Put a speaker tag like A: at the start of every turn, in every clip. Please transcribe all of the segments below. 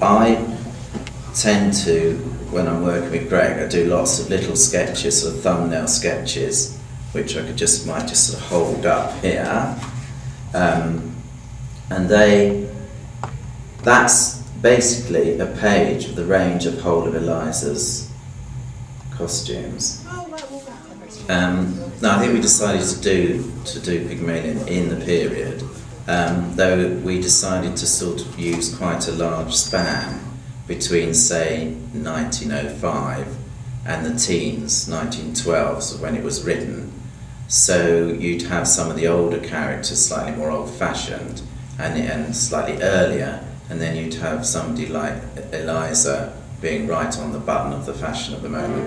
A: I tend to, when I'm working with Greg, I do lots of little sketches, sort of thumbnail sketches, which I might just sort of hold up here. And that's basically a page of the range of whole of Eliza's costumes. Now I think we decided to do Pygmalion in the period, though we decided to sort of use quite a large span between, say, 1905 and the teens, 1912, so when it was written. So you'd have some of the older characters slightly more old-fashioned and slightly earlier, and then you'd have somebody like Eliza being right on the button of the fashion of the moment.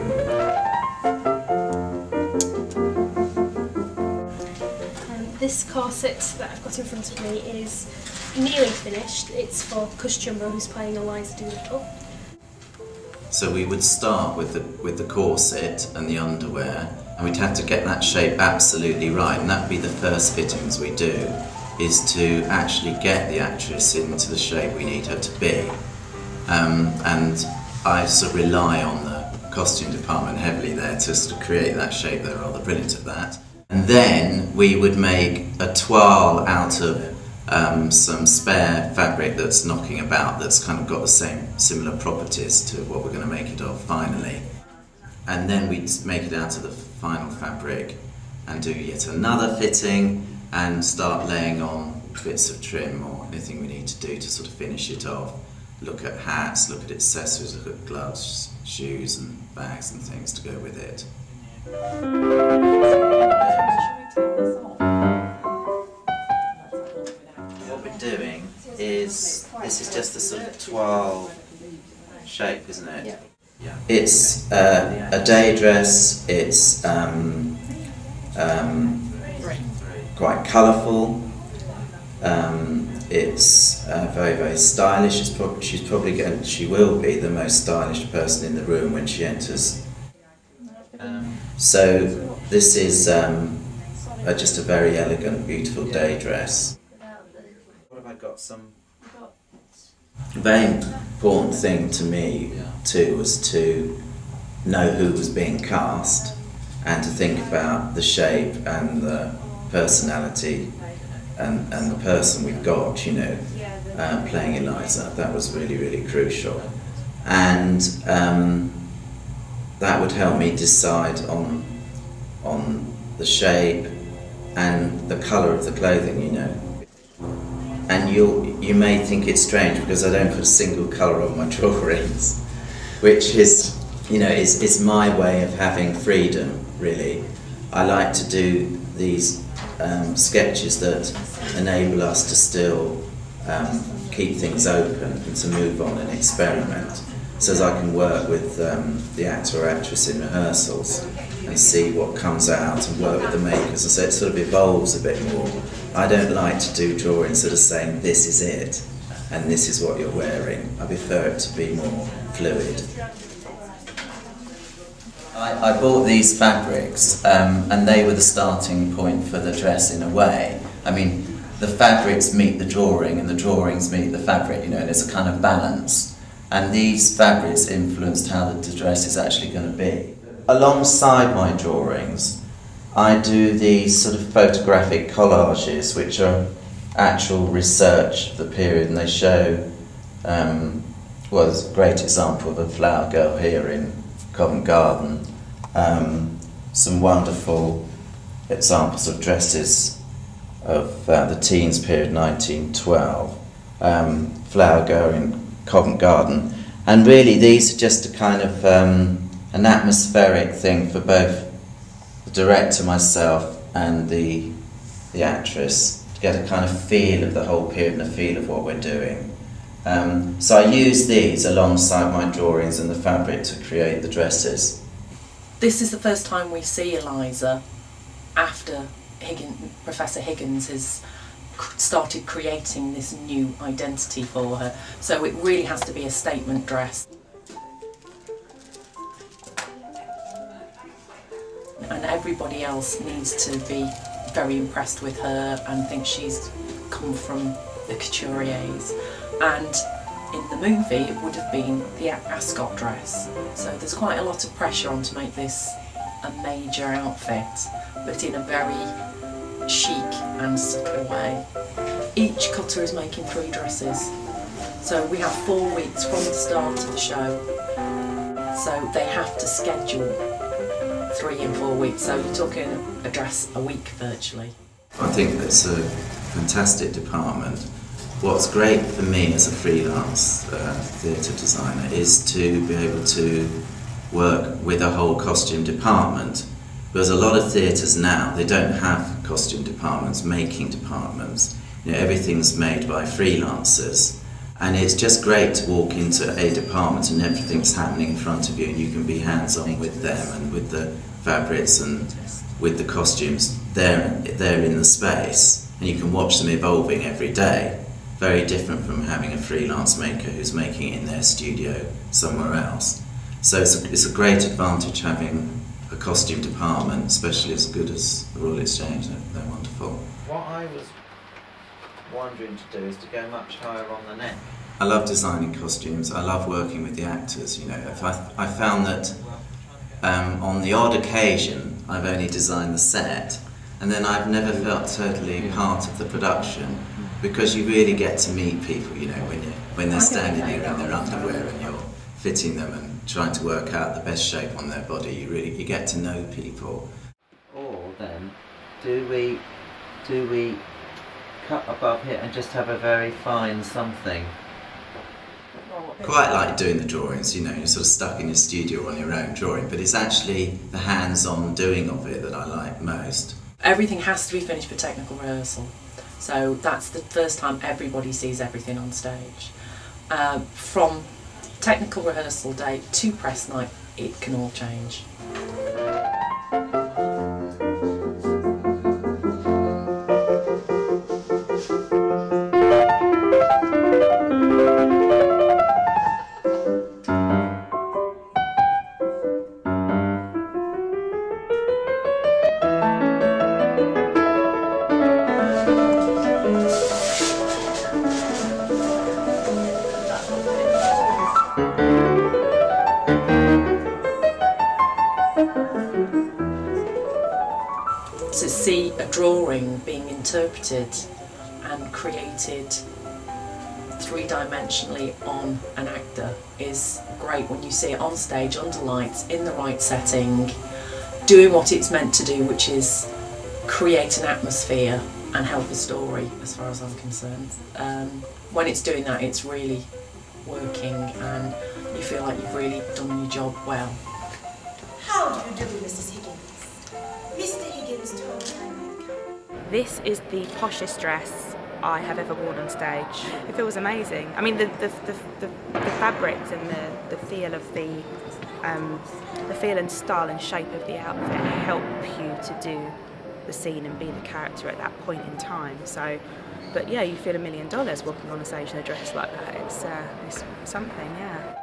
B: This corset that I've got in front of me is nearly finished. It's for Cush Jumbo, who's playing Eliza Doolittle.
A: So we would start with the corset and the underwear, and we'd have to get that shape absolutely right, and that'd be the first fittings we do, is to actually get the actress into the shape we need her to be. And I sort of rely on the costume department heavily there to sort of create that shape. They're rather brilliant at that. And then we would make a toile out of some spare fabric that's knocking about, that's kind of got the same similar properties to what we're going to make it of finally. And then we'd make it out of the final fabric and do yet another fitting and start laying on bits of trim or anything we need to do to sort of finish it off. Look at hats, look at accessories, look at gloves, shoes and bags and things to go with it. What we're doing is, this is just a sort of toile shape, isn't it? Yeah. Yeah. It's a day dress, it's quite colourful, it's very, very stylish. She will be the most stylish person in the room when she enters. So this is just a very elegant, beautiful day dress. What have I got? A very important thing to me too was to know who was being cast and to think about the shape and the personality and the person we've got, you know, playing Eliza. That was really, really crucial. And that would help me decide on the shape and the colour of the clothing, you know. And you may think it's strange because I don't put a single colour on my drawings, which is, you know, is my way of having freedom, really. I like to do these sketches that enable us to still keep things open and to move on and experiment, so as I can work with the actor or actress in rehearsals and see what comes out and work with the makers, and so it sort of evolves a bit more. I don't like to do drawings that are saying this is it and this is what you're wearing. I prefer it to be more fluid. I bought these fabrics and they were the starting point for the dress in a way. I mean, the fabrics meet the drawing and the drawings meet the fabric, you know, and it's a kind of balance. And these fabrics influenced how the dress is actually going to be. Alongside my drawings, I do these sort of photographic collages, which are actual research of the period, and they show, well, there's a great example of a flower girl here in Covent Garden, some wonderful examples of dresses of the teens period, 1912, flower girl in Covent Garden, and really these are just a kind of an atmospheric thing for both the director, myself, and the actress, to get a kind of feel of the whole period and a feel of what we're doing. So I use these alongside my drawings and the fabric to create the dresses.
C: This is the first time we see Eliza after Professor Higgins has started creating this new identity for her. So it really has to be a statement dress. And everybody else needs to be very impressed with her and think she's come from the couturiers. And in the movie it would have been the ascot dress. So there's quite a lot of pressure on to make this a major outfit, but in a very chic and subtle way. Each cutter is making 3 dresses. So we have 4 weeks from the start of the show. So they have to schedule 3 and 4 weeks. So you're talking a dress a week virtually.
A: I think that's a fantastic department. What's great for me as a freelance theatre designer is to be able to work with a whole costume department, because a lot of theatres now, they don't have costume departments, making departments. You know, everything's made by freelancers, and it's just great to walk into a department and everything's happening in front of you and you can be hands-on with them and with the fabrics and with the costumes. They're in the space and you can watch them evolving every day. Very different from having a freelance maker who's making it in their studio somewhere else. So it's a great advantage having a costume department, especially as good as the Royal Exchange. They're wonderful. What I was wondering to do is to go much higher on the neck. I love designing costumes. I love working with the actors. You know, I found that on the odd occasion I've only designed the set, and then I've never felt totally part of the production, because you really get to meet people. You know, when they're standing there in their underwear and you're fitting them and trying to work out the best shape on their body, you get to know people. Or then, do we cut above here and just have a very fine something? Quite like doing the drawings, you know, you're sort of stuck in your studio on your own drawing, but it's actually the hands-on doing of it that I like most.
C: Everything has to be finished for technical rehearsal, so that's the first time everybody sees everything on stage. From technical rehearsal day to press night, it can all change. To see a drawing being interpreted and created 3-dimensionally on an actor is great when you see it on stage, under lights, in the right setting, doing what it's meant to do, which is create an atmosphere and help a story, as far as I'm concerned. When it's doing that, it's really working and you feel like you've really done your job well.
D: How do you do, Mrs. Higgins? Mr. Higgins told me.
E: This is the poshest dress I have ever worn on stage. It feels amazing. I mean, the fabrics and the feel of the feel and style and shape of the outfit help you to do the scene and be the character at that point in time. So, but yeah, you feel $1 million walking on a stage in a dress like that. It's something, yeah.